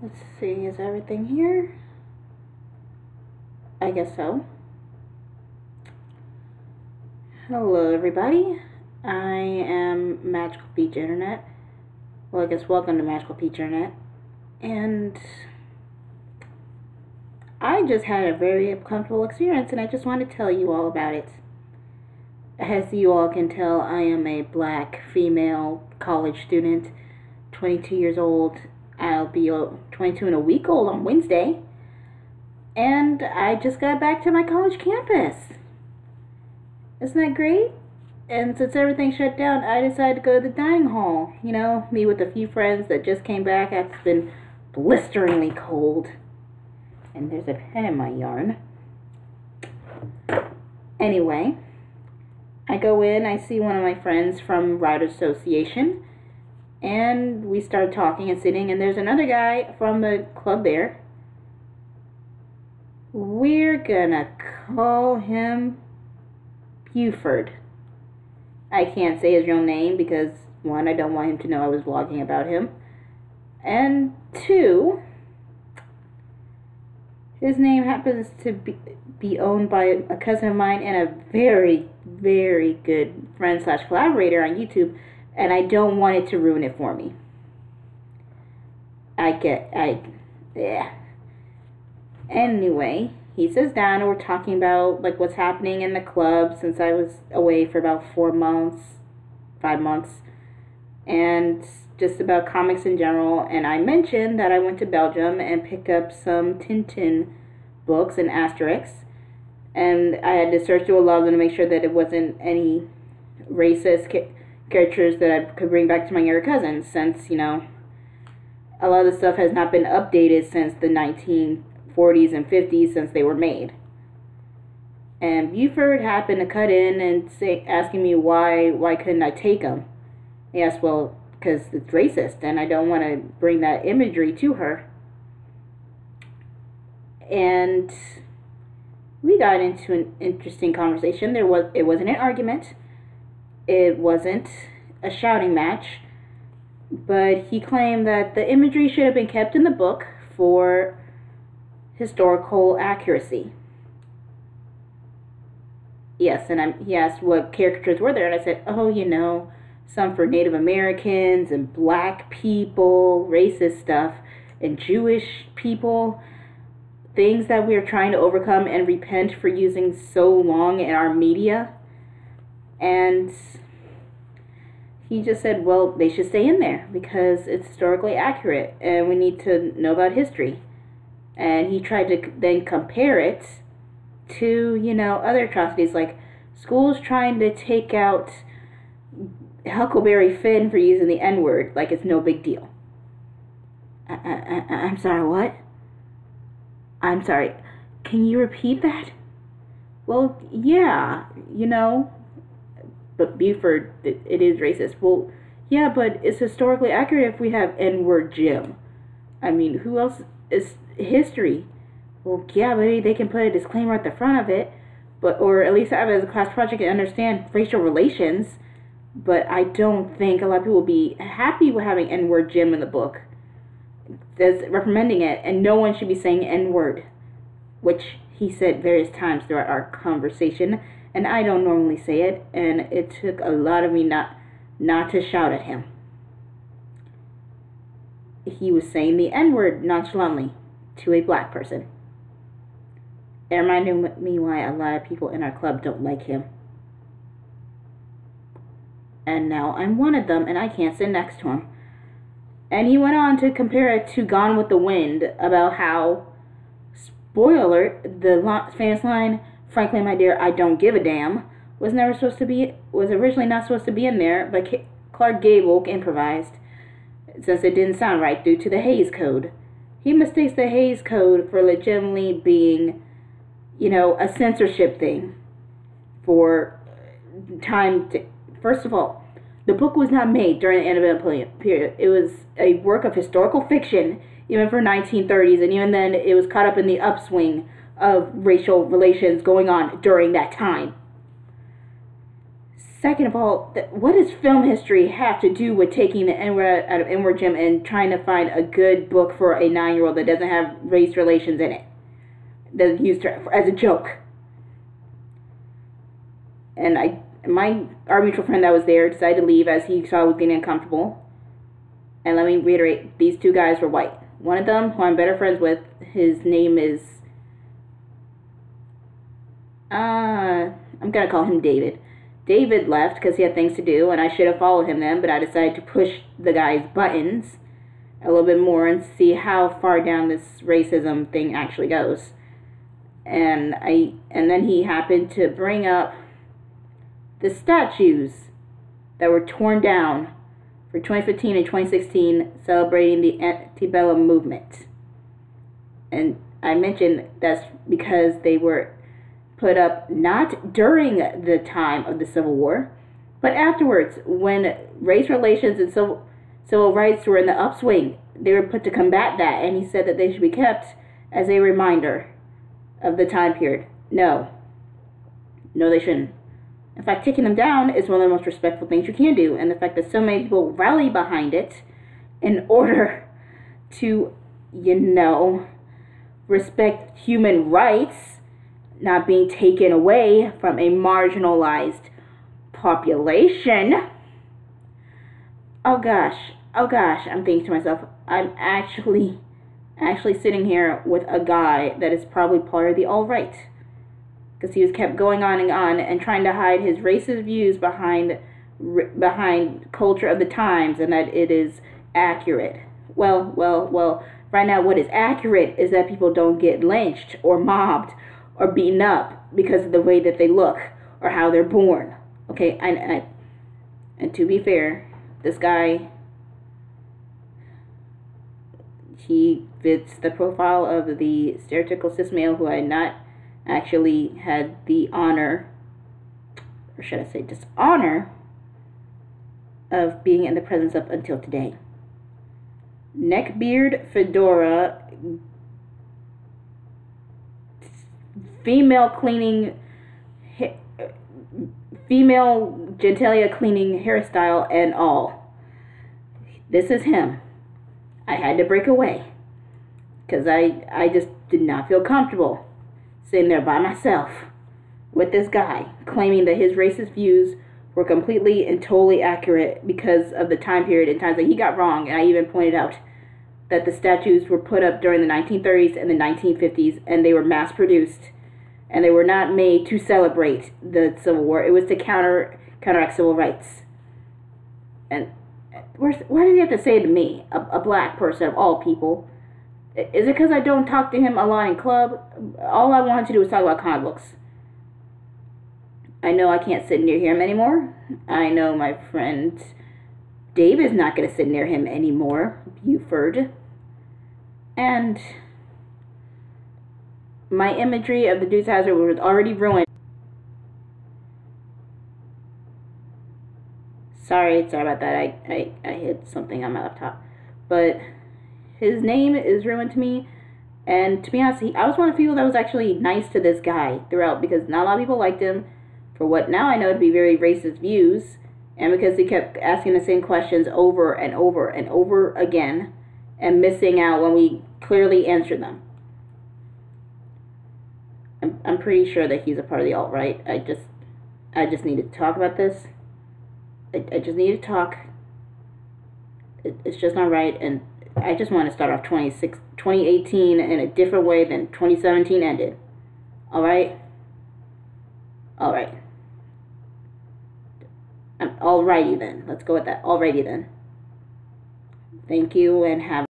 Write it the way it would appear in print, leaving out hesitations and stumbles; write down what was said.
Let's see, is everything here? I guess so. Hello, everybody. I am Magical Peach Internet. Well, I guess welcome to Magical Peach Internet. And I just had a very uncomfortable experience, and I just want to tell you all about it. As you all can tell, I am a black female college student, 22 years old. I'll be 22 and a week old on Wednesday. And I just got back to my college campus. Isn't that great? And since everything shut down, I decided to go to the dining hall. You know, meet with a few friends that just came back after it's been blisteringly cold. And there's a pen in my yarn. Anyway, I go in, I see one of my friends from Writers Association, and we start talking and sitting, and there's another guy from the club there. We're gonna call him Buford. I can't say his real name because, one, I don't want him to know I was vlogging about him, and two, his name happens to be owned by a cousin of mine and a very, very good friend / collaborator on YouTube, and I don't want it to ruin it for me. Yeah. Anyway, he sits down and we're talking about like what's happening in the club since I was away for about 4 months, 5 months, and just about comics in general. And I mentioned that I went to Belgium and picked up some Tintin books and Asterix, and I had to search through a lot of them to make sure that it wasn't any racist caricatures that I could bring back to my younger cousins, since, you know, a lot of the stuff has not been updated since the 1940s and 50s since they were made. And Buford happened to cut in and asking me why couldn't I take them. Yes, well, because it's racist and I don't want to bring that imagery to her. And we got into an interesting conversation. It wasn't an argument. It wasn't a shouting match. But he claimed that the imagery should have been kept in the book for historical accuracy. Yes, and he asked what caricatures were there, and I said, oh, you know, some for Native Americans and black people, racist stuff, and Jewish people, things that we are trying to overcome and repent for using so long in our media. And he just said, well, they should stay in there because it's historically accurate and we need to know about history. And he tried to then compare it to, you know, other atrocities, like schools trying to take out Huckleberry Finn for using the N-word like it's no big deal. I'm sorry, what? I'm sorry, can you repeat that? Well, yeah, you know, but Buford, it is racist. Well, yeah, but it's historically accurate if we have N-word Jim. I mean, who else is history? Well, yeah, maybe they can put a disclaimer at the front of it, but or at least have it as a class project and understand racial relations. But I don't think a lot of people will be happy with having N-word Jim in the book. That's recommending it, and no one should be saying N-word, which he said various times throughout our conversation. And I don't normally say it, and it took a lot of me not to shout at him. He was saying the N-word nonchalantly to a black person. It reminded me why a lot of people in our club don't like him. And now I'm one of them, and I can't sit next to him. And he went on to compare it to Gone with the Wind, about how, spoiler, the famous line, frankly, my dear, I don't give a damn, was originally not supposed to be in there, but Clark Gable improvised, since it didn't sound right due to the Hays Code. He mistakes the Hays Code for legitimately being, you know, a censorship thing for time to, first of all, the book was not made during the Antebellum period. It was a work of historical fiction, even for 1930s, and even then it was caught up in the upswing of racial relations going on during that time. Second of all, what does film history have to do with taking the N-word out of N-word gym and trying to find a good book for a 9-year-old that doesn't have race relations in it? That's used as a joke. And our mutual friend that was there decided to leave as he saw I was getting uncomfortable. And let me reiterate, these two guys were white. One of them, who I'm better friends with, his name is... I'm going to call him David. David left because he had things to do, and I should have followed him then, but I decided to push the guy's buttons a little bit more and see how far down this racism thing actually goes. And then he happened to bring up the statues that were torn down for 2015 and 2016 celebrating the Antebellum movement. And I mentioned that's because they were put up not during the time of the Civil War, but afterwards, when race relations and civil rights were in the upswing. They were put to combat that, and he said that they should be kept as a reminder of the time period. No, they shouldn't. In fact, taking them down is one of the most respectful things you can do, and the fact that so many people rally behind it in order to, respect human rights not being taken away from a marginalized population. Oh gosh, I'm thinking to myself, I'm actually sitting here with a guy that is probably part of the alt-right. Because he was kept going on and trying to hide his racist views behind culture of the times and that it is accurate. Well, right now what is accurate is that people don't get lynched or mobbed or beaten up because of the way that they look or how they're born. Okay, and to be fair, this guy, he fits the profile of the stereotypical cis male who I not actually had the honor, or should I say dishonor, of being in the presence of until today. Neckbeard, fedora, female genitalia cleaning hairstyle and all. This is him. I had to break away because I just did not feel comfortable sitting there by myself with this guy claiming that his racist views were completely and totally accurate because of the time period and times that he got wrong. And I even pointed out that the statues were put up during the 1930s and the 1950s, and they were mass produced, and they were not made to celebrate the Civil War. It was to counteract civil rights. And why does he have to say it to me, a black person of all people? Is it because I don't talk to him a lot in club? All I wanted to do was talk about comic books. I know I can't sit near him anymore. I know my friend Dave is not going to sit near him anymore. Buford. And my imagery of the Dukes of Hazzard was already ruined. Sorry about that. I hit something on my laptop. But his name is ruined to me. And to be honest, I was one of the people that was actually nice to this guy throughout, because not a lot of people liked him for what now I know to be very racist views, and because he kept asking the same questions over and over and over again and missing out when we clearly answered them. I'm pretty sure that he's a part of the alt-right. I just need to talk about this. I just need to talk. It's just not right, and I just want to start off 2018 in a different way than 2017 ended. Alright? Alright. Alrighty then. Let's go with that. Alrighty then. Thank you, and have